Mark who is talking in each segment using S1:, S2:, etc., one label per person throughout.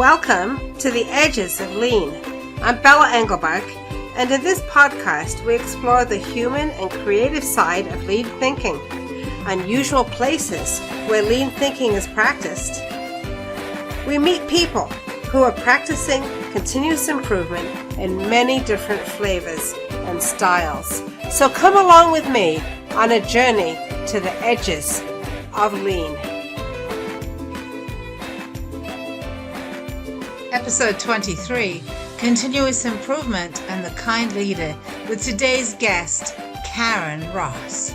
S1: Welcome to the Edges of Lean. I'm Bella Engelbach, and in this podcast we explore the human and creative side of lean thinking, unusual places where lean thinking is practiced. We meet people who are practicing continuous improvement in many different flavors and styles. So come along with me on a journey to the edges of lean.
S2: Episode 23, Continuous Improvement and the Kind Leader, with today's guest, Karyn Ross.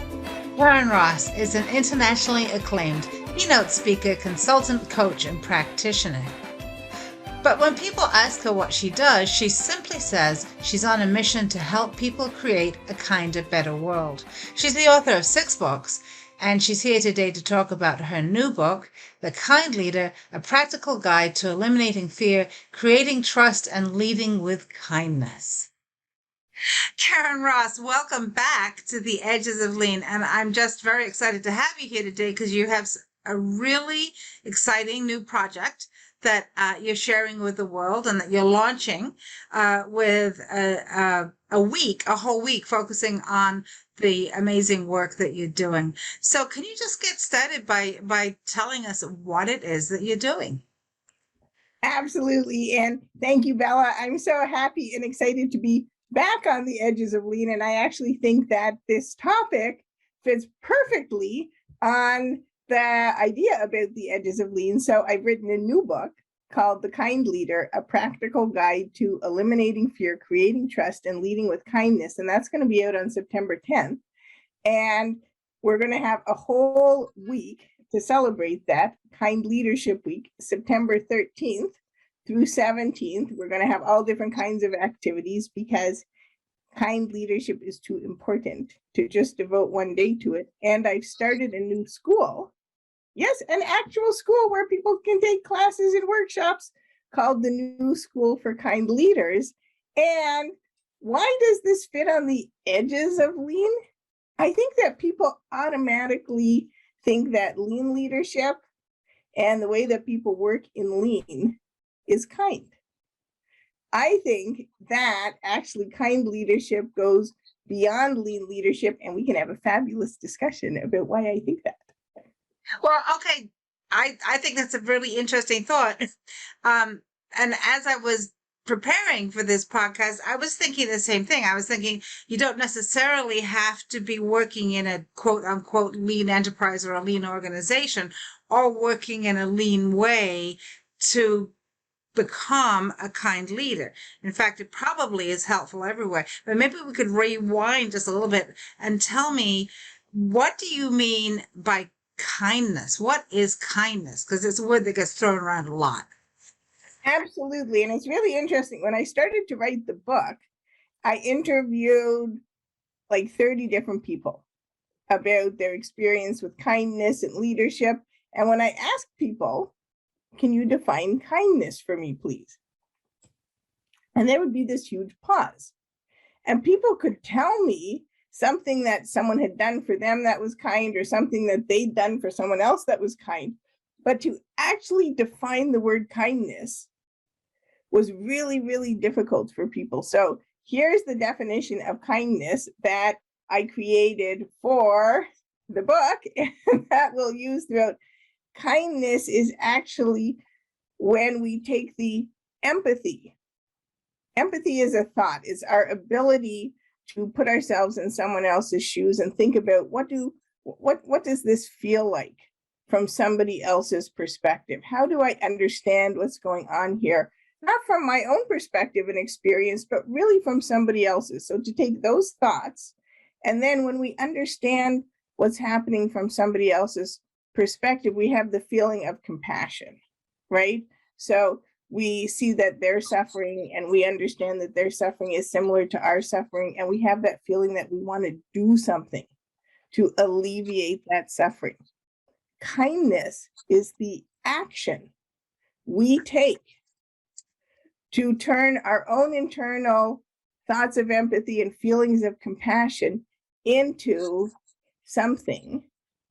S2: Karyn Ross is an internationally acclaimed keynote speaker, consultant, coach, and practitioner. But when people ask her what she does, she simply says she's on a mission to help people create a kinder, better world. She's the author of 6 books, and she's here today to talk about her new book, The Kind Leader, A Practical Guide to Eliminating Fear, Creating Trust, and Leading with Kindness. Karyn Ross, welcome back to the Edges of Lean. And I'm just very excited to have you here today because you have a really exciting new project that you're sharing with the world and that you're launching with a whole week focusing on the amazing work that you're doing. So can you just get started by telling us what it is that you're doing?
S3: Absolutely. And thank you, Bella. I'm so happy and excited to be back on the Edges of Lean. And I actually think that this topic fits perfectly on the idea about the edges of lean. So I've written a new book called The Kind Leader, A Practical Guide to Eliminating Fear, Creating Trust, and Leading with Kindness. And that's going to be out on September 10th. And we're going to have a whole week to celebrate that, Kind Leadership Week, September 13th through 17th. We're going to have all different kinds of activities because kind leadership is too important to just devote one day to it. And I've started a new school. Yes, an actual school where people can take classes and workshops called the New School for Kind Leaders. And why does this fit on the edges of lean? I think that people automatically think that lean leadership and the way that people work in lean is kind. I think that actually kind leadership goes beyond lean leadership, and we can have a fabulous discussion about why I think that.
S2: Well, okay. I think that's a really interesting thought. And as I was preparing for this podcast, I was thinking the same thing. I was thinking you don't necessarily have to be working in a quote unquote lean enterprise or a lean organization or working in a lean way to become a kind leader. In fact, it probably is helpful everywhere. But maybe we could rewind just a little bit and tell me, what do you mean by kindness? What is kindness? Because it's a word that gets thrown around a lot.
S3: Absolutely. And it's really interesting. When I started to write the book, I interviewed like 30 different people about their experience with kindness and leadership. And when I asked people, can you define kindness for me, please? And there would be this huge pause. And people could tell me something that someone had done for them that was kind, or something that they'd done for someone else that was kind. But to actually define the word kindness was really, really difficult for people. So here's the definition of kindness that I created for the book and that we'll use throughout. Kindness is actually when we take the empathy. Empathy is a thought. It's our ability to put ourselves in someone else's shoes and think about what does this feel like from somebody else's perspective? How do I understand what's going on here? Not from my own perspective and experience, but really from somebody else's. So to take those thoughts, and then when we understand what's happening from somebody else's perspective, we have the feeling of compassion, right? So we see that they're suffering and we understand that their suffering is similar to our suffering. And we have that feeling that we want to do something to alleviate that suffering. Kindness is the action we take to turn our own internal thoughts of empathy and feelings of compassion into something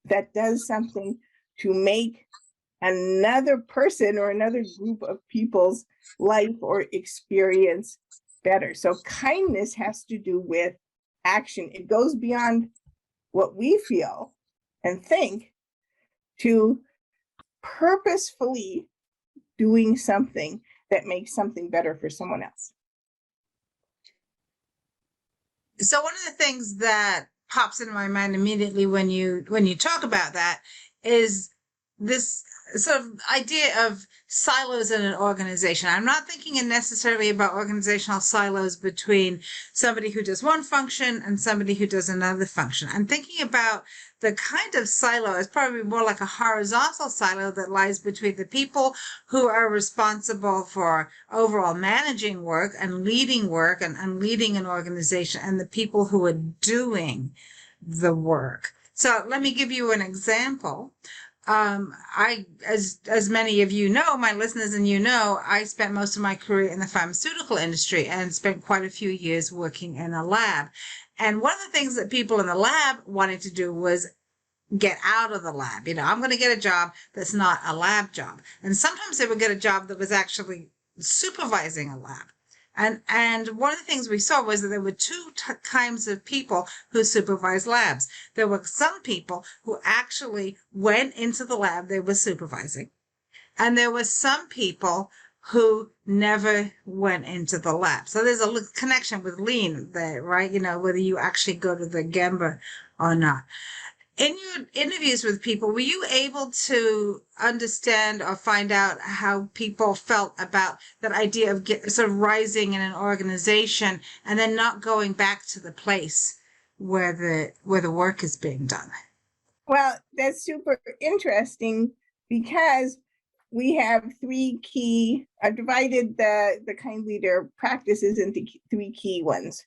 S3: that does something to make another person or another group of people's life or experience better. So kindness has to do with action. It goes beyond what we feel and think to purposefully doing something that makes something better for someone else.
S2: So one of the things that pops into my mind immediately when you talk about that is this sort of idea of silos in an organization. I'm not thinking necessarily about organizational silos between somebody who does one function and somebody who does another function. I'm thinking about the kind of silo is probably more like a horizontal silo that lies between the people who are responsible for overall managing work and leading an organization, and the people who are doing the work. So let me give you an example. As many of you know, my listeners and you know, I spent most of my career in the pharmaceutical industry and spent quite a few years working in a lab. And one of the things that people in the lab wanted to do was get out of the lab. I'm going to get a job that's not a lab job. And sometimes they would get a job that was actually supervising a lab. And one of the things we saw was that there were two kinds of people who supervised labs. There were some people who actually went into the lab they were supervising. And there were some people who never went into the lab. So there's a connection with lean there, right? Whether you actually go to the Gemba or not. In your interviews with people, were you able to understand or find out how people felt about that idea of sort of rising in an organization and then not going back to the place where the work is being done?
S3: Well, that's super interesting because we have three key, I've divided the kind leader practices into three key ones.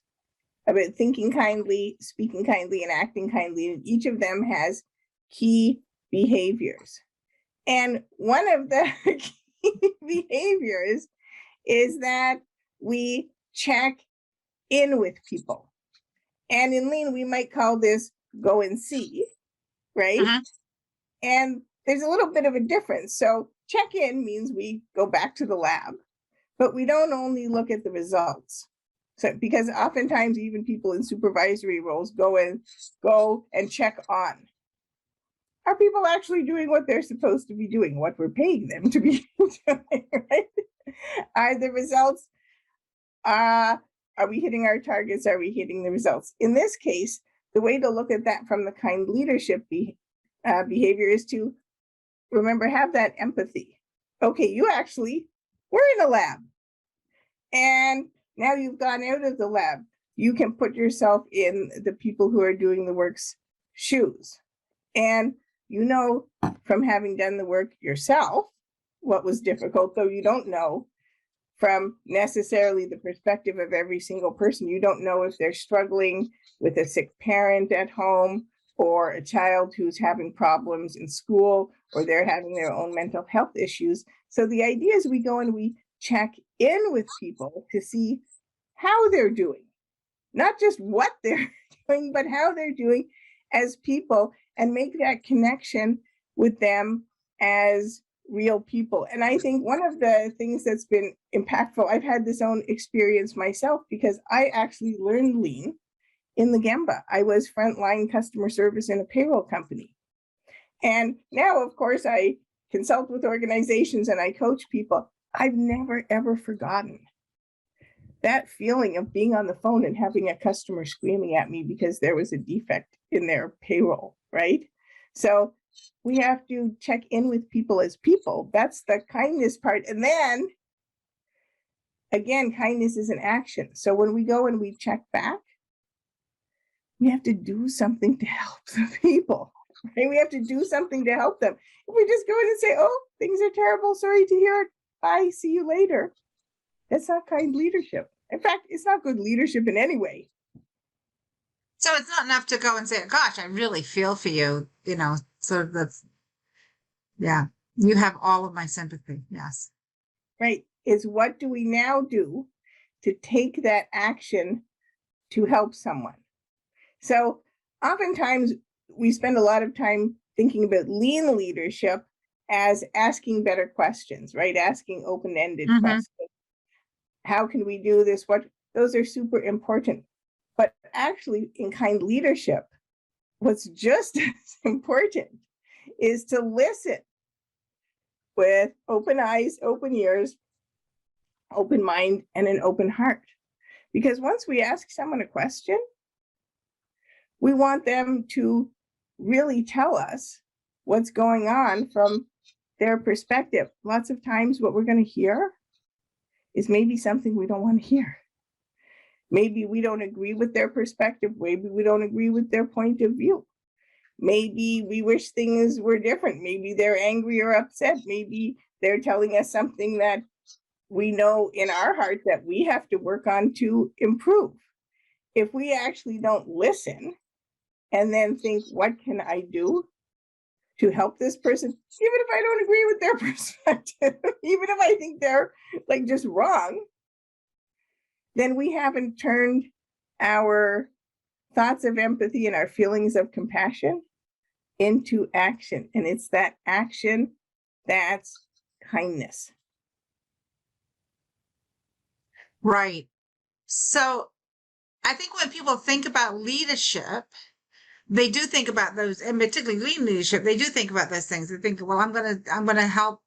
S3: About thinking kindly, speaking kindly, and acting kindly. And each of them has key behaviors. And one of the key behaviors is that we check in with people. And in lean, we might call this go and see, right?
S2: Uh-huh.
S3: And there's a little bit of a difference. So check in means we go back to the lab, but we don't only look at the results. So, because oftentimes even people in supervisory roles go and check on. Are people actually doing what they're supposed to be doing, what we're paying them to be doing, right? Are the results, are we hitting our targets? Are we hitting the results? In this case, the way to look at that from the kind leadership behavior is to remember, have that empathy. Okay, we're in a lab. And now you've gone out of the lab. You can put yourself in the people who are doing the work's shoes. And from having done the work yourself, what was difficult, though you don't know from necessarily the perspective of every single person. You don't know if they're struggling with a sick parent at home or a child who's having problems in school, or they're having their own mental health issues. So the idea is we go and we check in with people to see how they're doing, not just what they're doing, but how they're doing as people, and make that connection with them as real people. And I think one of the things that's been impactful, I've had this own experience myself because I actually learned lean in the Gemba. I was frontline customer service in a payroll company. And now, of course, I consult with organizations and I coach people. I've never, ever forgotten that feeling of being on the phone and having a customer screaming at me because there was a defect in their payroll, right? So we have to check in with people as people. That's the kindness part. And then, again, kindness is an action. So when we go and we check back, we have to do something to help the people, right? We have to do something to help them. If we just go in and say, oh, things are terrible, sorry to hear it, bye, see you later. That's not kind leadership. In fact, it's not good leadership in any way.
S2: So it's not enough to go and say, gosh, I really feel for you, sort of that's, yeah, you have all of my sympathy. Yes.
S3: Right. It's what do we now do to take that action to help someone? So oftentimes we spend a lot of time thinking about lean leadership as asking better questions, right? Asking open-ended
S2: Mm-hmm.
S3: questions. How can we do this? Those are super important. But actually, in kind leadership, what's just as important is to listen with open eyes, open ears, open mind, and an open heart. Because once we ask someone a question, we want them to really tell us what's going on from their perspective. Lots of times what we're going to hear is maybe something we don't want to hear. Maybe we don't agree with their perspective. Maybe we don't agree with their point of view. Maybe we wish things were different. Maybe they're angry or upset. Maybe they're telling us something that we know in our heart that we have to work on to improve. If we actually don't listen and then think, what can I do to help this person, even if I don't agree with their perspective, even if I think they're like just wrong, then we haven't turned our thoughts of empathy and our feelings of compassion into action. And it's that action that's kindness.
S2: Right. So I think when people think about leadership, they do think about those, and particularly leadership, they do think about those things. They think, well, I'm gonna help,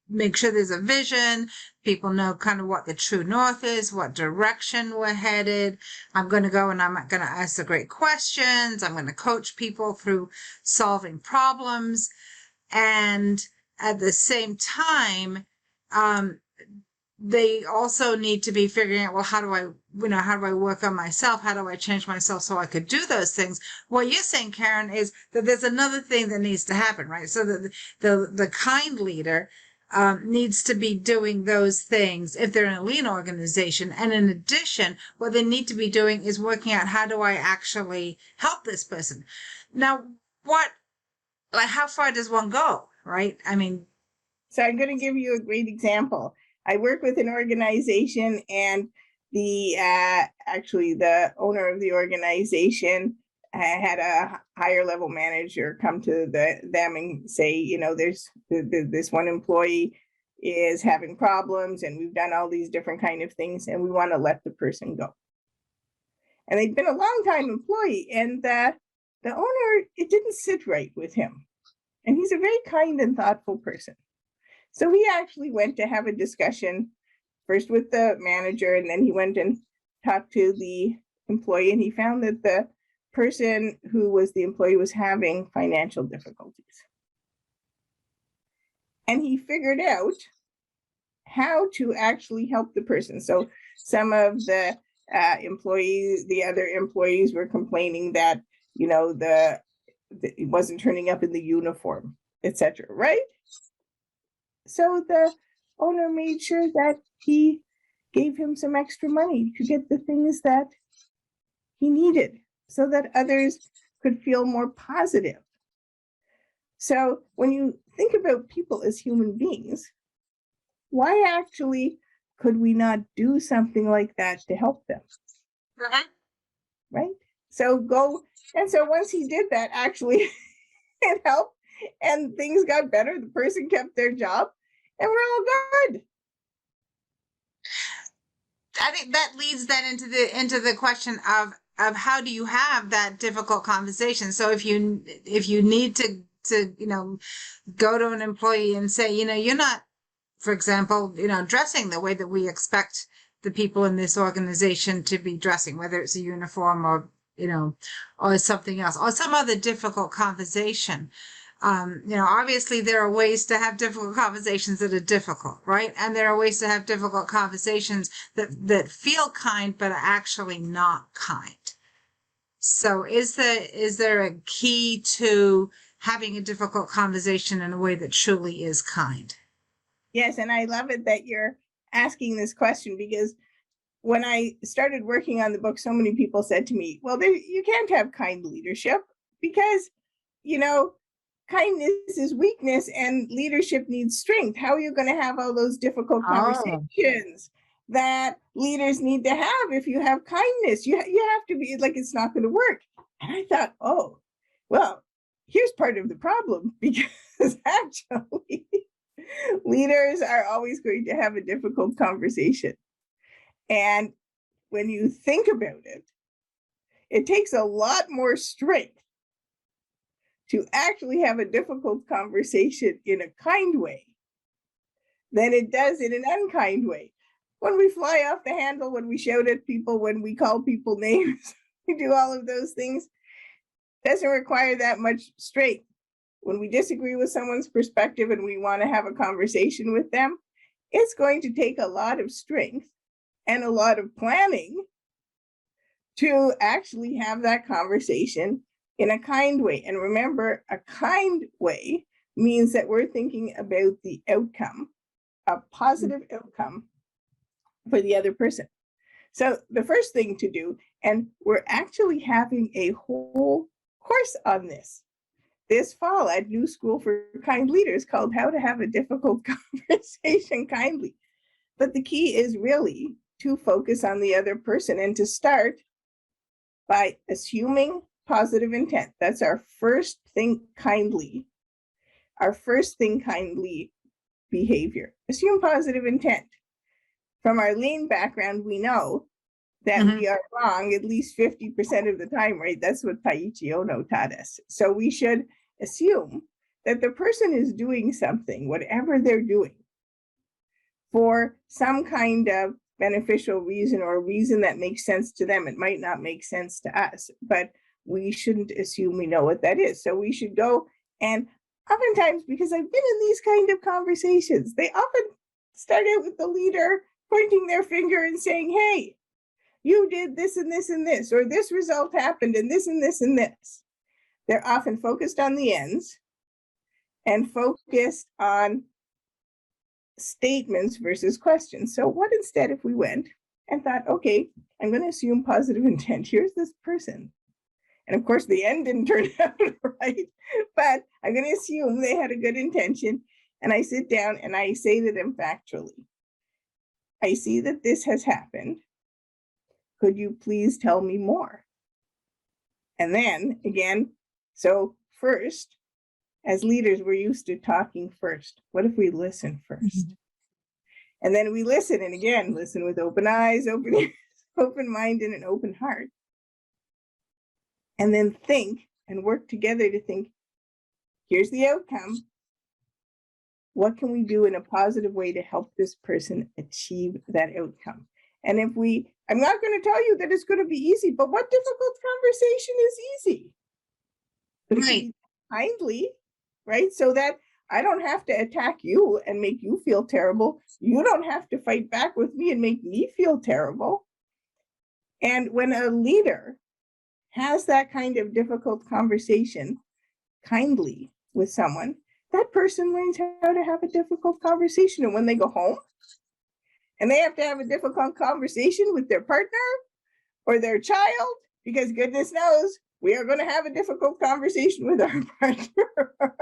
S2: make sure there's a vision. People know kind of what the true north is, what direction we're headed. I'm going to go and I'm going to ask the great questions. I'm going to coach people through solving problems. And at the same time, they also need to be figuring out, well, how do I work on myself? How do I change myself so I could do those things? What you're saying, Karyn, is that there's another thing that needs to happen, right? So that the kind leader needs to be doing those things if they're in a lean organization. And in addition, what they need to be doing is working out, how do I actually help this person? Now, how far does one go, right? I mean,
S3: so I'm going to give you a great example. I work with an organization, and the owner of the organization had a higher level manager come to them and say, there's this one employee is having problems, and we've done all these different kind of things, and we want to let the person go. And they'd been a long time employee, and the owner, it didn't sit right with him. And he's a very kind and thoughtful person. So he actually went to have a discussion first with the manager, and then he went and talked to the employee, and he found that the person who was the employee was having financial difficulties. And he figured out how to actually help the person. So some of the other employees were complaining that, it wasn't turning up in the uniform, etc., right? So the owner made sure that he gave him some extra money to get the things that he needed so that others could feel more positive. So when you think about people as human beings, why actually could we not do something like that to help them? Right? So once he did that, actually, it helped, and things got better. The person kept their job, and we're all good.
S2: I think that leads then into the question of how do you have that difficult conversation? So if you need to go to an employee and say, you're not, for example, dressing the way that we expect the people in this organization to be dressing, whether it's a uniform or or something else, or some other difficult conversation. Obviously there are ways to have difficult conversations that are difficult, right? And there are ways to have difficult conversations that feel kind, but are actually not kind. So is there a key to having a difficult conversation in a way that truly is kind?
S3: Yes, and I love it that you're asking this question, because when I started working on the book, so many people said to me, well, you can't have kind leadership because, kindness is weakness and leadership needs strength. How are you going to have all those difficult conversations that leaders need to have if you have kindness? You have to be like, it's not going to work. And I thought, oh, well, here's part of the problem, because because actually leaders are always going to have a difficult conversation. And when you think about it, it takes a lot more strength to actually have a difficult conversation in a kind way than it does in an unkind way. When we fly off the handle, when we shout at people, when we call people names, we do all of those things, doesn't require that much strength. When we disagree with someone's perspective and we want to have a conversation with them, it's going to take a lot of strength and a lot of planning to actually have that conversation in a kind way. And remember, a kind way means that we're thinking about the outcome, a positive outcome for the other person. So the first thing to do, and we're actually having a whole course on this fall at New School for Kind Leaders called How to Have a Difficult Conversation Kindly. But the key is really to focus on the other person and to start by assuming positive intent. That's our first think kindly, our first think kindly behavior. Assume positive intent. From our lean background, we know that we are wrong at least 50% of the time, right? That's what Taiichi Ono taught us. So we should assume that the person is doing something, whatever they're doing, for some kind of beneficial reason or a reason that makes sense to them. It might not make sense to us, but we shouldn't assume we know what that is. So we should go, and oftentimes, because I've been in these kind of conversations, they often start out with the leader pointing their finger and saying, hey, you did this and this and this, or this result happened and this and this and this. They're often focused on the ends and focused on statements versus questions. So what instead if we went and thought, okay, I'm going to assume positive intent. Here's this person. And of course, the end didn't turn out right, but I'm going to assume they had a good intention. And I sit down and I say to them factually, I see that this has happened. Could you please tell me more? And then again, so first, as leaders, we're used to talking first. What if we listen first? And then we listen, and again, listen with open eyes, open ears, open mind, and an open heart. And then think and work together to think, here's the outcome. What can we do in a positive way to help this person achieve that outcome? And if I'm not going to tell you that it's going to be easy, but what difficult conversation is easy? But it can be kindly, right? So that I don't have to attack you and make you feel terrible. You don't have to fight back with me and make me feel terrible. And when a leader has that kind of difficult conversation kindly with someone, that person learns how to have a difficult conversation. And when they go home and they have to have a difficult conversation with their partner or their child, because goodness knows we are going to have a difficult conversation with our partner or our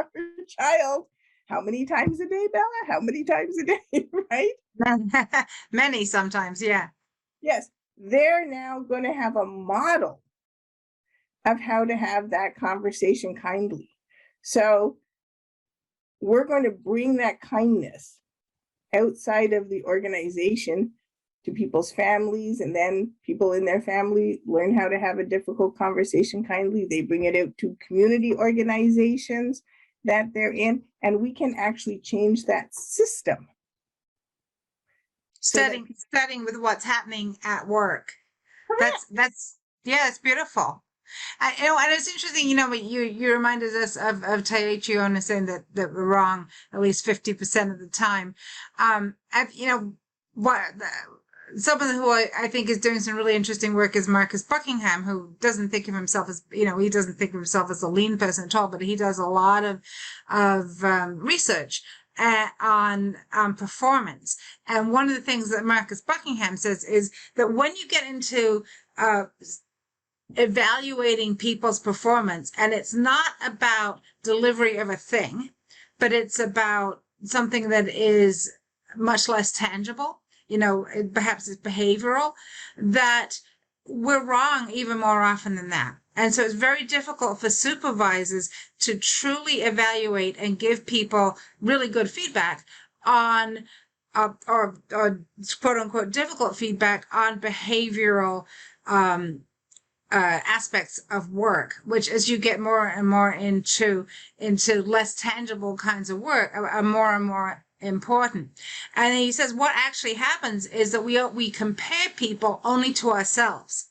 S3: child. How many times a day, Bella? How many times a day, right?
S2: Many sometimes, yeah.
S3: Yes, they're now going to have a model of how to have that conversation kindly. So we're going to bring that kindness outside of the organization to people's families, and then people in their family learn how to have a difficult conversation kindly. They bring it out to community organizations that they're in, and we can actually change that system.
S2: Starting with what's happening at work. That's it's beautiful. And it's interesting, you reminded us of Taiichi Ono saying that we're wrong at least 50% of the time. Someone who I think is doing some really interesting work is Marcus Buckingham, who doesn't think of himself as, he doesn't think of himself as a lean person at all, but he does a lot of research on performance. And one of the things that Marcus Buckingham says is that when you get into evaluating people's performance, and it's not about delivery of a thing, but it's about something that is much less tangible, perhaps it's behavioral, that we're wrong even more often than that. And so it's very difficult for supervisors to truly evaluate and give people really good feedback on, or quote unquote, difficult feedback on behavioral aspects of work, which as you get more and more into less tangible kinds of work are more and more important. And he says what actually happens is that we compare people only to ourselves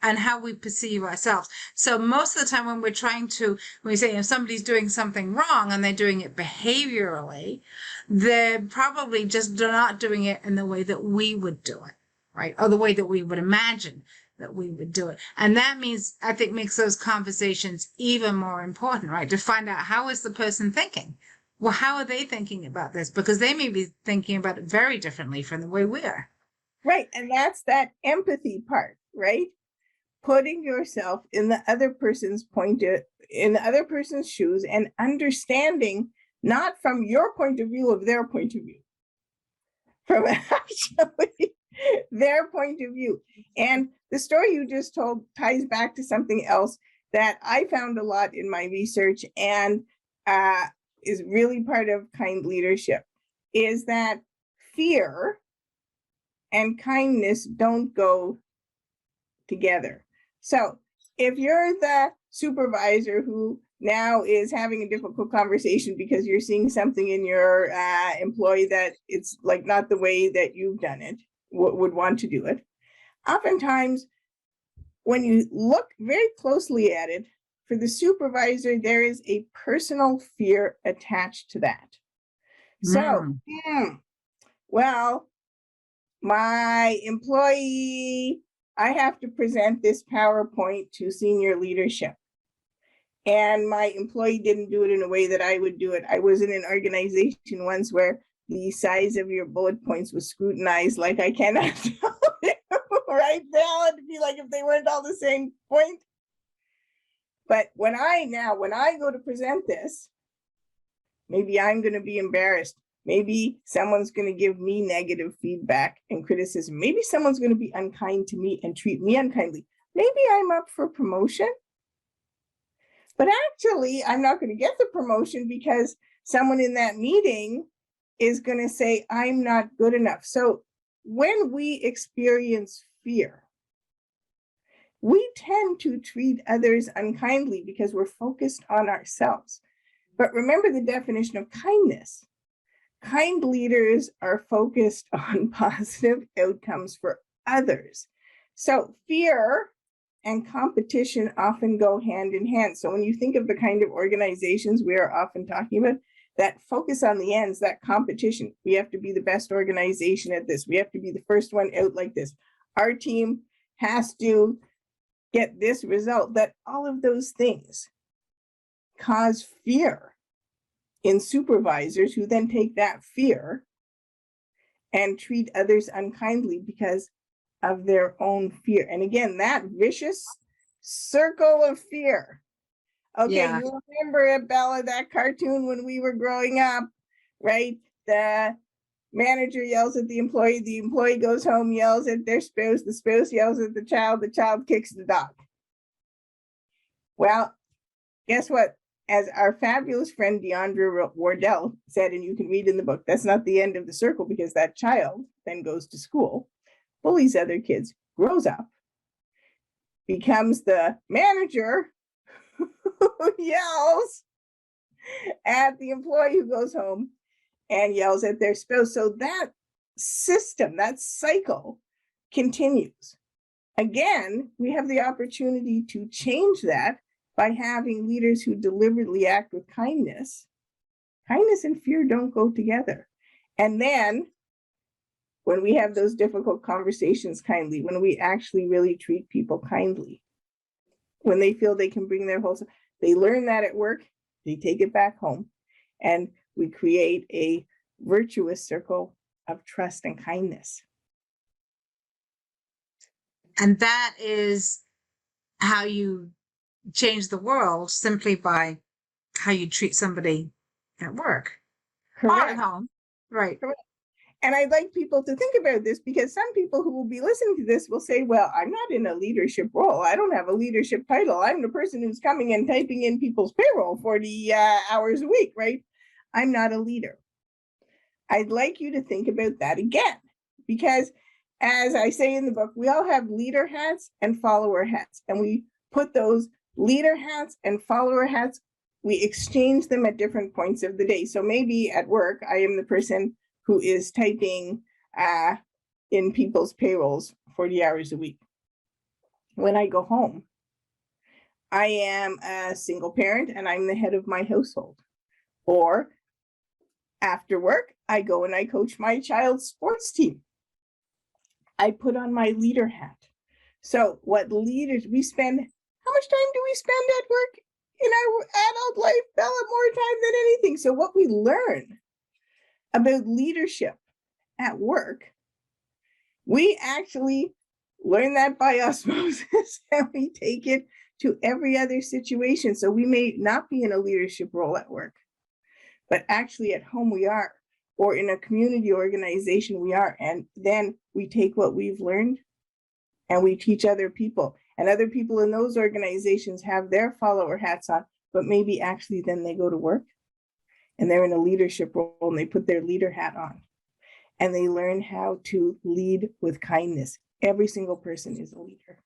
S2: and how we perceive ourselves. So most of the time when we say if somebody's doing something wrong and they're doing it behaviorally, they're probably just not doing it in the way that we would do it, right? Or the way that we would imagine that we would do it. And that means, I think, makes those conversations even more important, right? To find out how is the person thinking? Well, how are they thinking about this? Because they may be thinking about it very differently from the way we are.
S3: Right. And that's that empathy part, right? Putting yourself in the other person's in the other person's shoes and understanding not from your point of view of their point of view, from actually their point of view. And the story you just told ties back to something else that I found a lot in my research and is really part of kind leadership, is that fear and kindness don't go together. So if you're the supervisor who now is having a difficult conversation because you're seeing something in your employee that it's like not the way that you've done it, would want to do it, oftentimes when you look very closely at it, for the supervisor, there is a personal fear attached to that. So, well, my employee, I have to present this PowerPoint to senior leadership. And my employee didn't do it in a way that I would do it. I was in an organization once where the size of your bullet points was scrutinized like I cannot tell you, right, Val? It'd be like if they weren't all the same point. But when I go to present this, maybe I'm going to be embarrassed. Maybe someone's going to give me negative feedback and criticism. Maybe someone's going to be unkind to me and treat me unkindly. Maybe I'm up for promotion. But actually, I'm not going to get the promotion because someone in that meeting is going to say, I'm not good enough. So when we experience fear, we tend to treat others unkindly because we're focused on ourselves. But remember the definition of kindness. Kind leaders are focused on positive outcomes for others. So fear and competition often go hand in hand. So when you think of the kind of organizations we are often talking about, that focus on the ends, that competition, we have to be the best organization at this. We have to be the first one out like this. Our team has to get this result. That all of those things cause fear in supervisors who then take that fear and treat others unkindly because of their own fear. And again, that vicious circle of fear. Okay, yeah. You remember it, Bella, that cartoon when we were growing up, right? The manager yells at the employee goes home, yells at their spouse, the spouse yells at the child kicks the dog. Well, guess what? As our fabulous friend Deandra Wardell said, and you can read in the book, that's not the end of the circle because that child then goes to school, bullies other kids, grows up, becomes the manager who yells at the employee who goes home and yells at their spouse. So that system, that cycle continues. Again, we have the opportunity to change that by having leaders who deliberately act with kindness. Kindness and fear don't go together. And then when we have those difficult conversations kindly, when we actually really treat people kindly, when they feel they can bring their whole self, they learn that at work, they take it back home, and we create a virtuous circle of trust and kindness.
S2: And that is how you change the world, simply by how you treat somebody at work.
S3: Correct.
S2: Or at home. Right.
S3: Correct. And I'd like people to think about this, because some people who will be listening to this will say, well, I'm not in a leadership role. I don't have a leadership title. I'm the person who's coming and typing in people's payroll 40 hours a week, right? I'm not a leader. I'd like you to think about that again, because as I say in the book, we all have leader hats and follower hats, and we put those leader hats and follower hats, we exchange them at different points of the day. So maybe at work, I am the person who is typing in people's payrolls 40 hours a week. When I go home, I am a single parent and I'm the head of my household. Or after work, I go and I coach my child's sports team. I put on my leader hat. So what leaders, we spend, how much time do we spend at work in our adult life? Bella, more time than anything. So what we learn about leadership at work, we actually learn that by osmosis, and we take it to every other situation. So we may not be in a leadership role at work, but actually at home we are, or in a community organization we are. And then we take what we've learned and we teach other people, and other people in those organizations have their follower hats on, but maybe actually then they go to work and they're in a leadership role and they put their leader hat on and they learn how to lead with kindness. Every single person is a leader.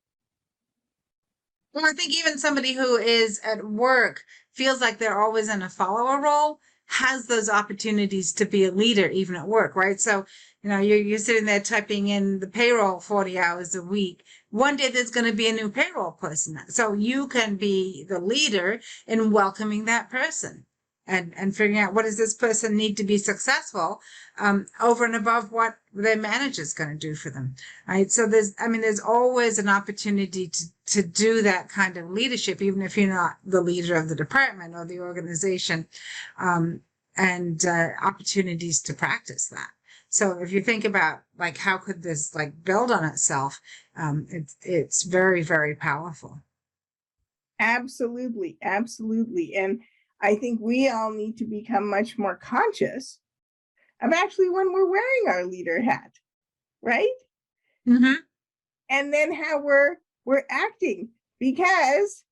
S2: Well, I think even somebody who is at work feels like they're always in a follower role has those opportunities to be a leader even at work, right? So, you're sitting there typing in the payroll 40 hours a week. One day there's going to be a new payroll person. So you can be the leader in welcoming that person and figuring out what does this person need to be successful over and above what their manager is going to do for them, right? So there's always an opportunity to do that kind of leadership, even if you're not the leader of the department or the organization, and opportunities to practice that. So if you think about like how could this like build on itself, it's very, very powerful.
S3: Absolutely, absolutely. And I think we all need to become much more conscious of actually when we're wearing our leader hat, right?
S2: Mm-hmm.
S3: And then how we're acting, because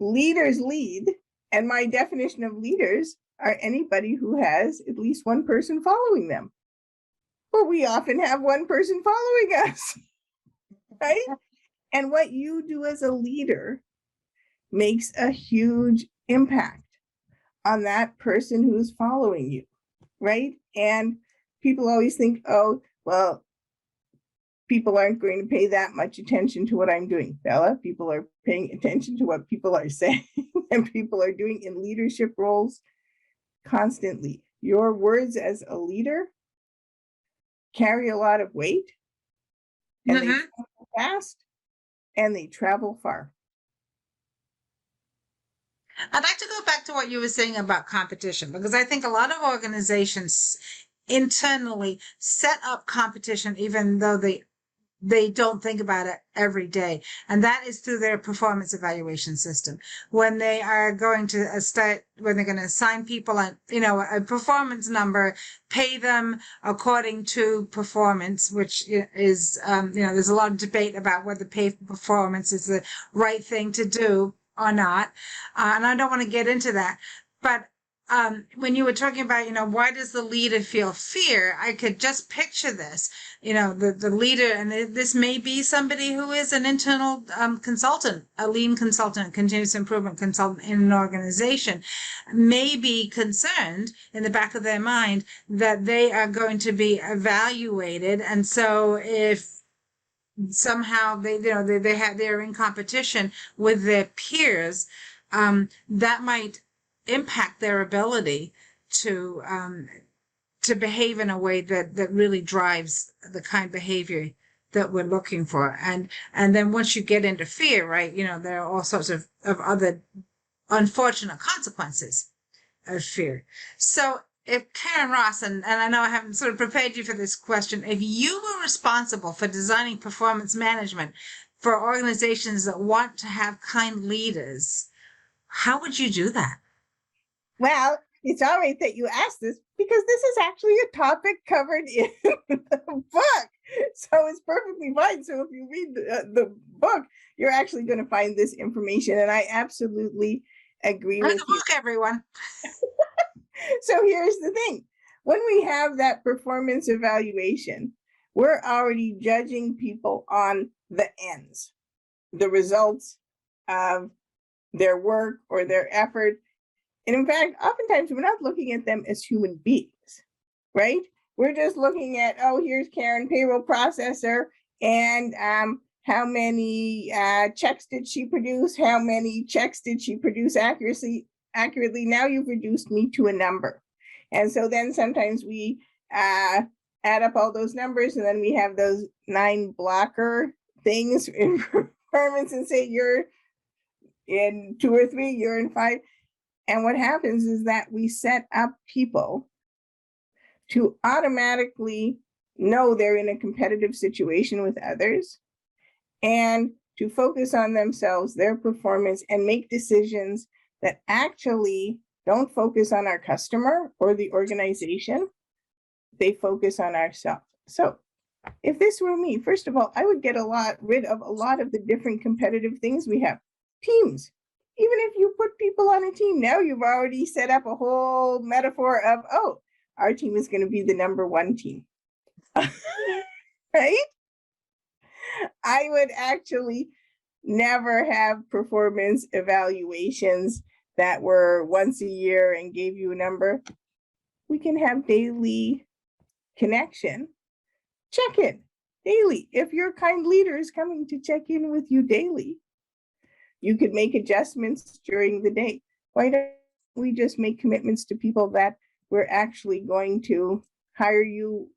S3: leaders lead, and my definition of leaders are anybody who has at least one person following them. Well, we often have one person following us, right? And what you do as a leader makes a huge impact on that person who's following you, right? And people always think, oh, well, people aren't going to pay that much attention to what I'm doing. Bella, people are paying attention to what people are saying and people are doing in leadership roles constantly. Your words as a leader carry a lot of weight, and they travel fast and they travel far.
S2: I'd like to go back to what you were saying about competition, because I think a lot of organizations internally set up competition, even though they don't think about it every day. And that is through their performance evaluation system. When they are going to when they're going to assign people a performance number, pay them according to performance, which is, there's a lot of debate about whether pay for performance is the right thing to do or not. And I don't want to get into that. But when you were talking about, why does the leader feel fear? I could just picture this, the leader, and this may be somebody who is an internal consultant, a lean consultant, continuous improvement consultant in an organization, may be concerned in the back of their mind that they are going to be evaluated. And so if somehow they're in competition with their peers, that might impact their ability to behave in a way that really drives the kind of behavior that we're looking for. And then once you get into fear, right, there are all sorts of other unfortunate consequences of fear. So if Karyn Ross, and I know I haven't sort of prepared you for this question, if you were responsible for designing performance management for organizations that want to have kind leaders, how would you do that?
S3: Well, it's all right that you asked this, because this is actually a topic covered in the book. So it's perfectly fine. So if you read the book, you're actually going to find this information. And I absolutely agree
S2: Read
S3: with
S2: the
S3: you.
S2: book, everyone.
S3: So here's the thing. When we have that performance evaluation, we're already judging people on the ends, the results of their work or their effort. And in fact, oftentimes we're not looking at them as human beings, right? We're just looking at, oh, here's Karyn, payroll processor, and how many checks did she produce? How many checks did she produce accurately? Now you've reduced me to a number. And so then sometimes we add up all those numbers, and then we have those 9 blocker things in performance and say you're in 2 or 3, you're in 5. And what happens is that we set up people to automatically know they're in a competitive situation with others, and to focus on themselves, their performance, and make decisions that actually don't focus on our customer or the organization. They focus on ourselves. So if this were me, first of all, I would get rid of a lot of the different competitive things we have. Teams. Even if you put people on a team, now you've already set up a whole metaphor of, oh, our team is going to be the number 1 team. Right? I would actually never have performance evaluations that were once a year and gave you a number. We can have daily connection, check in daily. If your kind leader is coming to check in with you daily, you could make adjustments during the day. Why don't we just make commitments to people that we're actually going to hire you?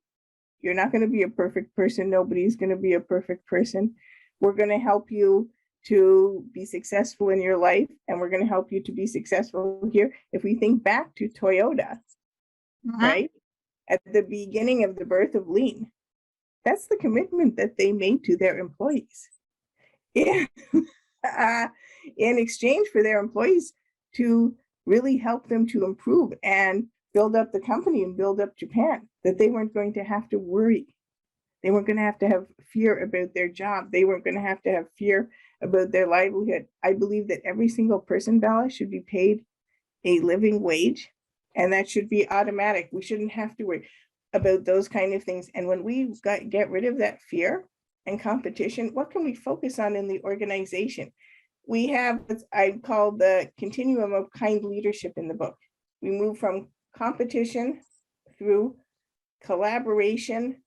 S3: You're not going to be a perfect person. Nobody's going to be a perfect person. We're going to help you to be successful in your life, and we're going to help you to be successful here. If we think back to Toyota, right? At the beginning of the birth of Lean, that's the commitment that they made to their employees. In exchange for their employees to really help them to improve and build up the company and build up Japan, that they weren't going to have to worry. They weren't going to have fear about their job. They weren't going to have fear about their livelihood. I believe that every single person, Bella, should be paid a living wage, and that should be automatic. We shouldn't have to worry about those kind of things. And when we get rid of that fear and competition, what can we focus on in the organization? We have what I call the continuum of kind leadership in the book. We move from competition through collaboration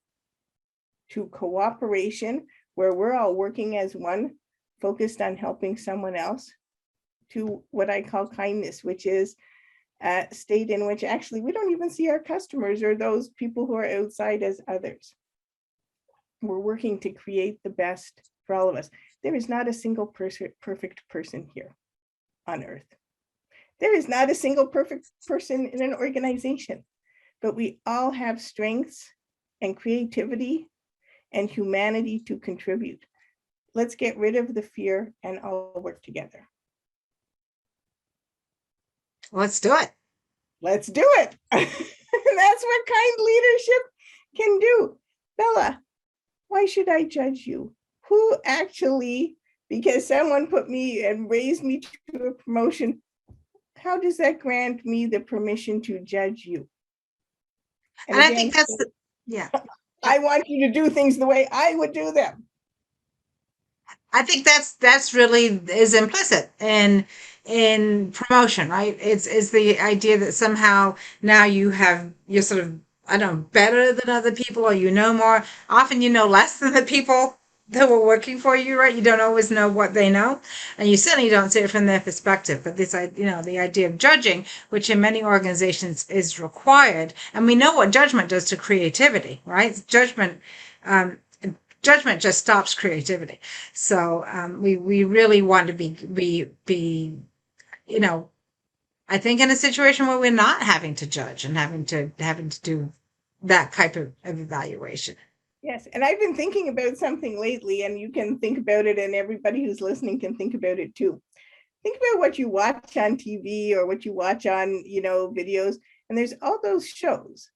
S3: to cooperation, where we're all working as one, focused on helping someone else, to what I call kindness, which is a state in which actually we don't even see our customers or those people who are outside as others. We're working to create the best for all of us. There is not a single perfect person here on earth. There is not a single perfect person in an organization, but we all have strengths and creativity and humanity to contribute. Let's get rid of the fear and all work together.
S2: Let's do it.
S3: Let's do it. That's what kind leadership can do. Bella, why should I judge you? Who actually, because someone put me and raised me to a promotion, how does that grant me the permission to judge you?
S2: And again, I think that's
S3: I want you to do things the way I would do them.
S2: I think that's really is implicit in promotion, right? It's the idea that somehow now you're sort of, I don't know, better than other people, or you know more. Often you know less than the people that were working for you, right? You don't always know what they know, and you certainly don't see it from their perspective. But this, the idea of judging, which in many organizations is required, and we know what judgment does to creativity, right? Judgment just stops creativity. So we really want to be I think in a situation where we're not having to judge and having to do that type of evaluation.
S3: Yes, and I've been thinking about something lately, and you can think about it, and everybody who's listening can think about it too. think about what you watch on TV or what you watch on, videos, and there's all those shows,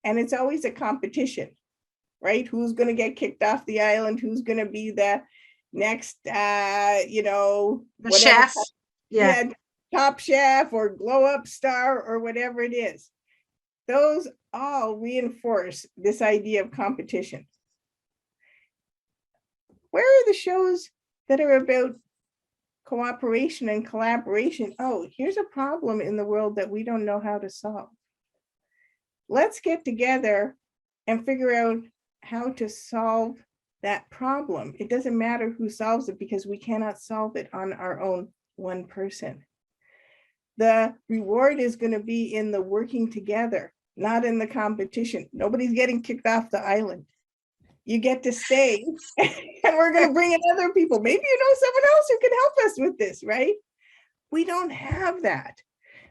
S3: and it's always a competition, right? Who's going to get kicked off the island? Who's going to be the next,
S2: The
S3: whatever,
S2: chef. Yeah.
S3: top chef or glow up star or whatever it is. Those all reinforce this idea of competition. Where are the shows that are about cooperation and collaboration? Oh, here's a problem in the world that we don't know how to solve. Let's get together and figure out how to solve that problem. It doesn't matter who solves it because we cannot solve it on our own, one person. The reward is going to be in the working together, not in the competition. Nobody's getting kicked off the island. You get to stay, and we're going to bring in other people. Maybe someone else who can help us with this, right? We don't have that.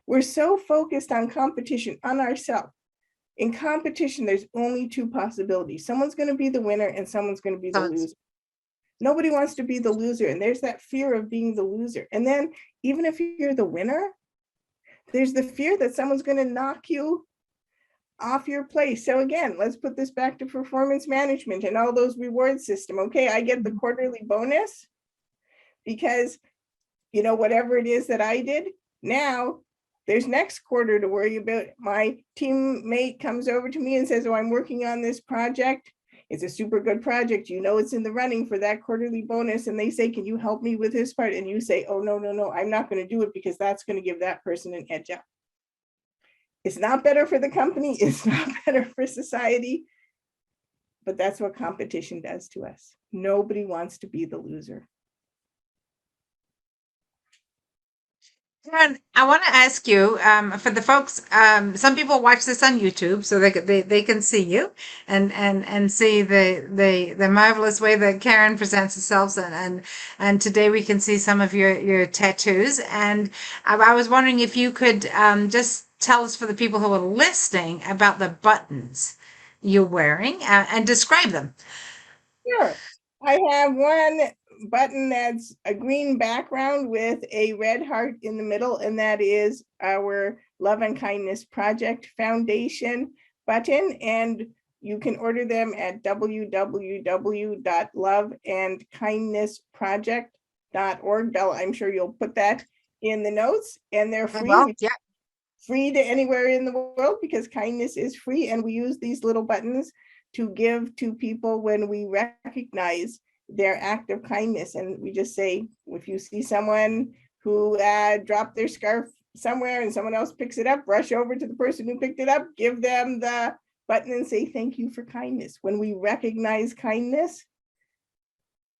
S3: We're so focused on competition, on ourselves. In competition, there's only two possibilities. Someone's going to be the winner and someone's going to be the loser. Nobody wants to be the loser, and there's that fear of being the loser. And then even if you're the winner, there's the fear that someone's going to knock you off your place. So again, let's put this back to performance management and all those reward system. Okay, I get the quarterly bonus because, whatever it is that I did. Now there's next quarter to worry about. My teammate comes over to me and says, oh, I'm working on this project. It's a super good project. It's in the running for that quarterly bonus. And they say, can you help me with this part? And you say, oh, no, I'm not going to do it because that's going to give that person an edge up. It's not better for the company. It's not better for society. But that's what competition does to us. Nobody wants to be the loser.
S2: Karyn, I want to ask you, for the folks, some people watch this on YouTube, so they can see you and see the marvelous way that Karyn presents herself, and today we can see some of your tattoos. And I was wondering if you could just tell us, for the people who are listening, about the buttons you're wearing and describe them.
S3: Sure. I have one button that's a green background with a red heart in the middle, and that is our Love and Kindness Project Foundation button. And you can order them at www.loveandkindnessproject.org. Bella, I'm sure you'll put that in the notes, and they're free.
S2: Well, yeah.
S3: Free to anywhere in the world because kindness is free. And we use these little buttons to give to people when we recognize their act of kindness. And we just say, if you see someone who dropped their scarf somewhere and someone else picks it up, rush over to the person who picked it up, give them the button and say, thank you for kindness. When we recognize kindness,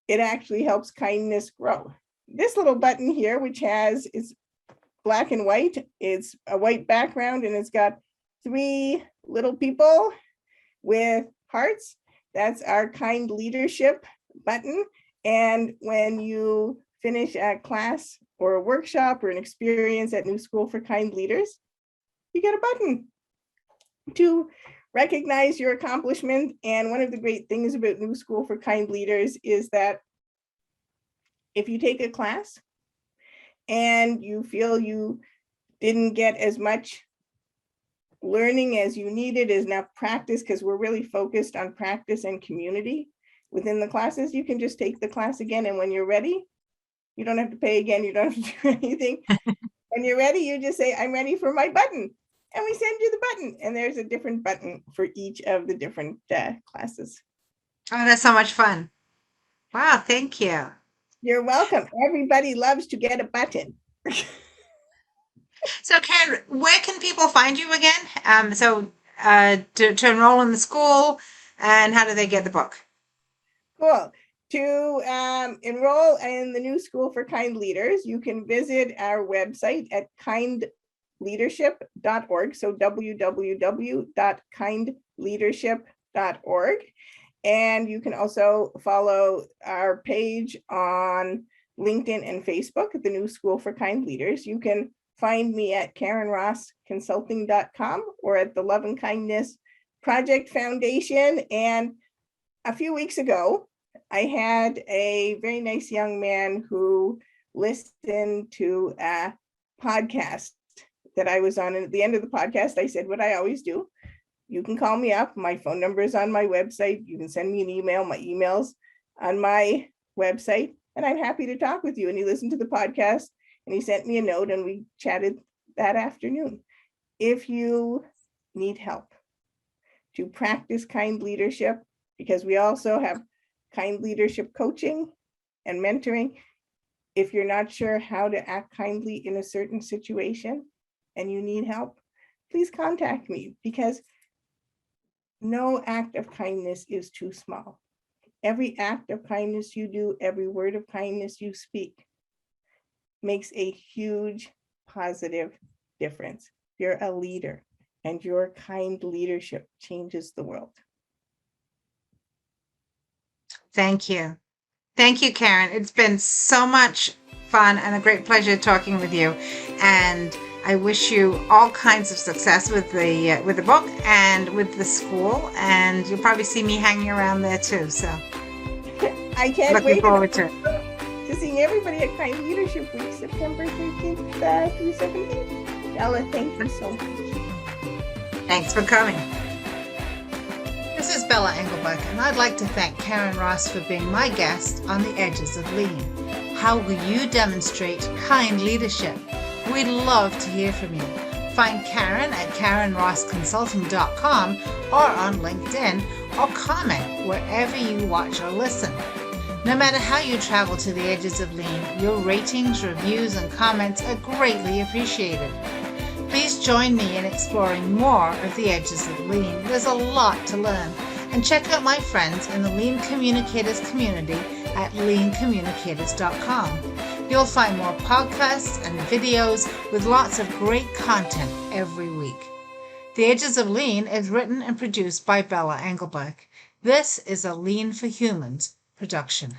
S3: it actually helps kindness grow. This little button here, which is black and white, it's a white background, and it's got 3 little people with hearts. That's our kind leadership button. And when you finish a class or a workshop or an experience at New School for Kind Leaders, you get a button to recognize your accomplishment. And one of the great things about New School for Kind Leaders is that if you take a class and you feel you didn't get as much learning as you needed, as enough practice, because we're really focused on practice and community within the classes, you can just take the class again. And when you're ready, you don't have to pay again. You don't have to do anything. When you're ready, you just say, I'm ready for my button. And we send you the button. And there's a different button for each of the different classes.
S2: Oh, that's so much fun. Wow, thank you.
S3: You're welcome. Everybody loves to get a button.
S2: So, Karyn, where can people find you again? To enroll in the school, and how do they get the book?
S3: Cool. To enroll in the New School for Kind Leaders, you can visit our website at kindleadership.org. So www.kindleadership.org. And you can also follow our page on LinkedIn and Facebook at the New School for Kind Leaders. You can find me at KarynRossConsulting.com or at the Love and Kindness Project Foundation. And a few weeks ago, I had a very nice young man who listen to a podcast that I was on. And at the end of the podcast, I said what I always do. You can call me up. My phone number is on my website. You can send me an email. My email's on my website, and I'm happy to talk with you. And he listened to the podcast and he sent me a note and we chatted that afternoon. If you need help to practice kind leadership, because we also have kind leadership coaching and mentoring. If you're not sure how to act kindly in a certain situation and you need help, please contact me, because no act of kindness is too small. Every act of kindness you do, every word of kindness you speak makes a huge positive difference. You're a leader, and your kind leadership changes the world.
S2: Thank you. Thank you, Karyn. It's been so much fun and a great pleasure talking with you. And I wish you all kinds of success with the book and with the school. And you'll probably see me hanging around there too. So
S3: I can't
S2: looking
S3: wait
S2: forward to
S3: seeing everybody at Kind Leadership Week, September 13th through 17th. Ella, thank you so much.
S2: Thanks for coming. This is Bella Engelbach, and I'd like to thank Karyn Ross for being my guest on The Edges of Lean. How will you demonstrate kind leadership? We'd love to hear from you. Find Karyn at KarynRossConsulting.com or on LinkedIn, or comment wherever you watch or listen. No matter how you travel to the edges of Lean, your ratings, reviews, and comments are greatly appreciated. Please join me in exploring more of the edges of Lean. There's a lot to learn. And check out my friends in the Lean Communicators community at leancommunicators.com. You'll find more podcasts and videos with lots of great content every week. The Edges of Lean is written and produced by Bella Engelbach. This is a Lean for Humans production.